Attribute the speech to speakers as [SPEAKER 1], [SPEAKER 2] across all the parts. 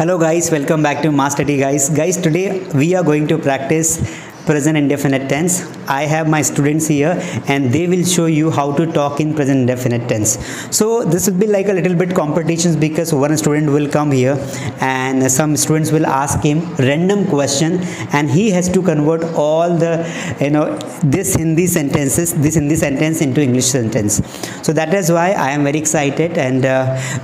[SPEAKER 1] Hello guys, welcome back to Master T guys. Guys, today we are going to practice present indefinite tense. I have my students here and they will show you how to talk in present indefinite tense. So this will be like a little bit competitions because one student will come here and some students will ask him random question and he has to convert all the this Hindi sentence into English sentence. So that is why I am very excited and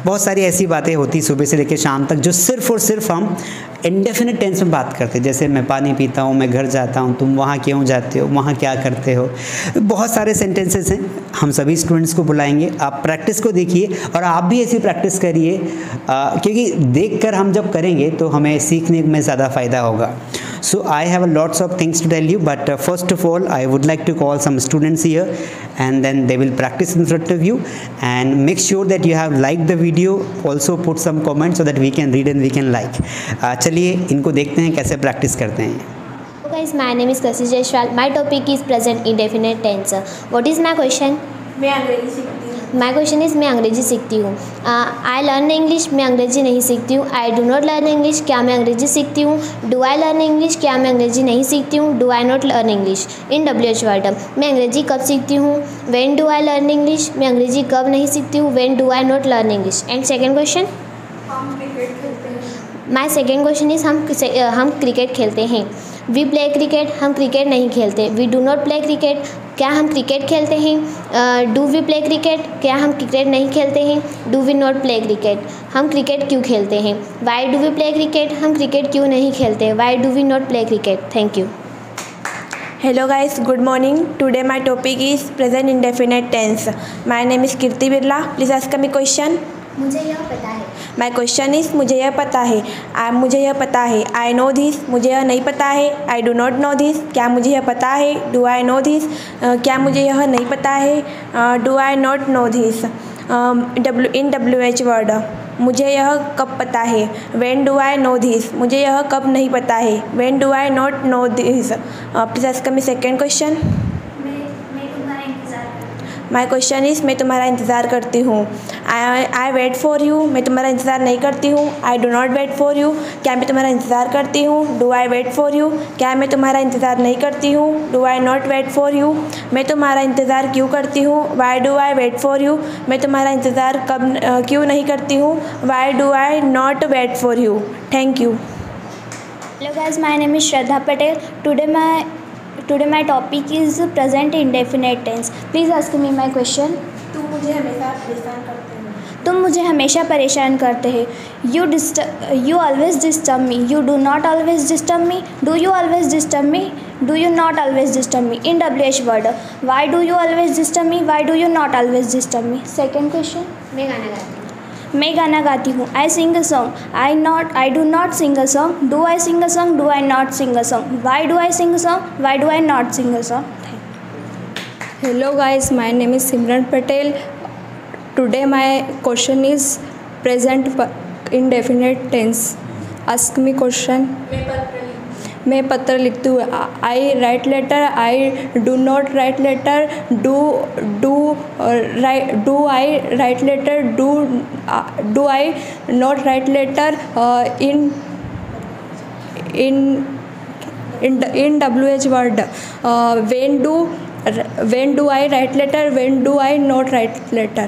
[SPEAKER 1] बहुत सारी ऐसी बातें होती सुबह से लेकर शाम तक जो सिर्फ और सिर्फ हम इंडेफिनिट टेंस में बात करते हैं। जैसे मैं पानी पीता हूँ, मैं घर जाता हूँ, तुम वहाँ क्यों जाते हो, वहाँ क्या करते हो। बहुत सारे सेंटेंसेस हैं। हम सभी स्टूडेंट्स को बुलाएंगे, आप प्रैक्टिस को देखिए और आप भी ऐसी प्रैक्टिस करिए क्योंकि देखकर हम जब करेंगे तो हमें सीखने में ज़्यादा फ़ायदा होगा। So I have a lots of things to tell you, but first of all I would like to call some students here and then they will practice in front of you and make sure that you have liked the video. Also put some comments so that we can read and we can like. चलिए इनको देखते हैं कैसे practice करते हैं।
[SPEAKER 2] Hello guys, my name is Kashish Jaiswal. My topic is present indefinite tense. What is my question?
[SPEAKER 3] मैं अंग्रेजी सीखती हूँ।
[SPEAKER 2] My question is मैं अंग्रेजी सीखती हूँ। I learn English, मैं अंग्रेजी नहीं सीखती हूँ। I do not learn English, क्या मैं अंग्रेजी सीखती हूँ। Do I learn English, क्या मैं अंग्रेजी नहीं सीखती हूँ। Do I not learn English? In WH word, मैं अंग्रेजी कब सीखती हूँ। When do I learn English, मैं अंग्रेजी कब नहीं सीखती हूँ। When do I not learn English? And second question?
[SPEAKER 3] हम क्रिकेट खेलते हैं।
[SPEAKER 2] My second question is हम क्रिकेट खेलते हैं। वी प्ले क्रिकेट, हम क्रिकेट नहीं खेलते। We do not play cricket, क्या हम क्रिकेट खेलते हैं। डू वी प्ले क्रिकेट, क्या हम क्रिकेट नहीं खेलते हैं। Do we not play cricket, हम क्रिकेट क्यों खेलते हैं। Why do we play cricket, हम क्रिकेट क्यों नहीं खेलते। Why do we not play cricket. Thank you.
[SPEAKER 3] Hello guys, good morning. Today my topic is present indefinite tense. My name is Kirti Birla. Please ask me question.
[SPEAKER 2] मुझे यह पता है।
[SPEAKER 3] My question is मुझे यह पता है। मुझे यह पता है। I know this, मुझे यह नहीं पता है। I do not know this, क्या मुझे यह पता है। Do I know this, क्या मुझे यह नहीं पता है। Do I not know this, in WH word, मुझे यह कब पता है। When do I know this, मुझे यह कब नहीं पता है। When do I not know this? Please ask me second question. My question is मैं तुम्हारा इंतज़ार करती हूँ। आई वेट फॉर यू, मैं तुम्हारा इंतज़ार नहीं करती हूँ। I do not wait for you, क्या मैं तुम्हारा इंतज़ार करती हूँ। Do I wait for you, क्या मैं तुम्हारा इंतज़ार नहीं करती हूँ। Do I not wait for you, मैं तुम्हारा इंतज़ार क्यों करती हूँ। Why do I wait for you, मैं तुम्हारा इंतज़ार कब क्यों नहीं करती हूँ। Why do I not wait for you. Thank you.
[SPEAKER 4] Hello guys, my name is Shraddha Patel. Today my topic is present indefinite tense. Please ask me my question.
[SPEAKER 3] तुम मुझे हमेशा परेशान करते हो।
[SPEAKER 4] तुम मुझे हमेशा परेशान करते हैं। You always disturb me. You do not always disturb me. Do you always disturb me? Do you not always disturb me? In WH word, why do you always disturb me? Why do you not always disturb me? Second question.
[SPEAKER 2] मैं गाना गाती हूँ।
[SPEAKER 4] मैं गाना गाती हूँ। I sing a song. I do not sing a song. Do I sing a song? Do I not sing a song? Why do I sing a song? Why do I not sing a song?
[SPEAKER 5] Hello guys, my name is Simran Patel. Today my question is present indefinite tense. Ask me question. मैं पत्र लिखती हूँ। I write letter, I do not write letter, do I write letter, do I not write letter. in WH word, when do I write letter, when do I not write letter.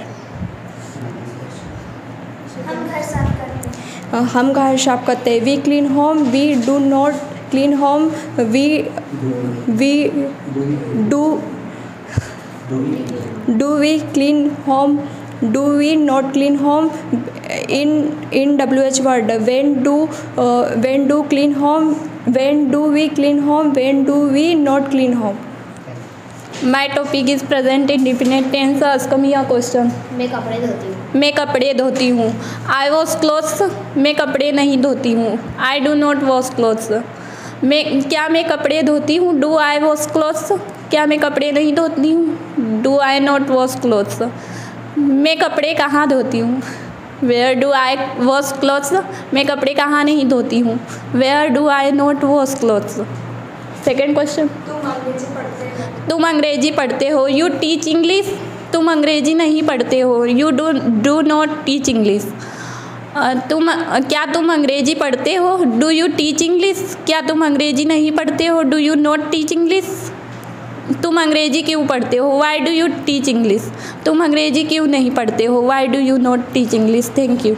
[SPEAKER 5] हम घर साफ करते हैं। We clean home, we do not clean home, we do we clean home, do we not clean home. in WH word, when do clean home, when do we clean home, when do we not clean home.
[SPEAKER 6] My topic is present indefinite tense. Ask me a question.
[SPEAKER 2] मैं कपड़े धोती हूँ।
[SPEAKER 6] मैं कपड़े धोती हूँ। I wash clothes. मैं कपड़े नहीं धोती हूँ। I do not wash clothes. क्या मैं कपड़े धोती हूँ। Do I wash clothes? क्या मैं कपड़े नहीं धोती हूँ। Do I not wash clothes? मैं कपड़े कहाँ धोती हूँ। Where do I wash clothes? मैं कपड़े कहाँ नहीं धोती हूँ। Where do I not wash clothes? Second question. तुम अंग्रेजी पढ़ते हो। You teach English. तुम अंग्रेजी नहीं पढ़ते हो। You do not teach English. क्या तुम अंग्रेजी पढ़ते हो? Do you teach English? क्या तुम अंग्रेजी नहीं पढ़ते हो? Do you not teach English? तुम अंग्रेजी क्यों पढ़ते हो? Why do you teach English? तुम अंग्रेजी क्यों नहीं पढ़ते हो? Why do you not teach English? Thank you.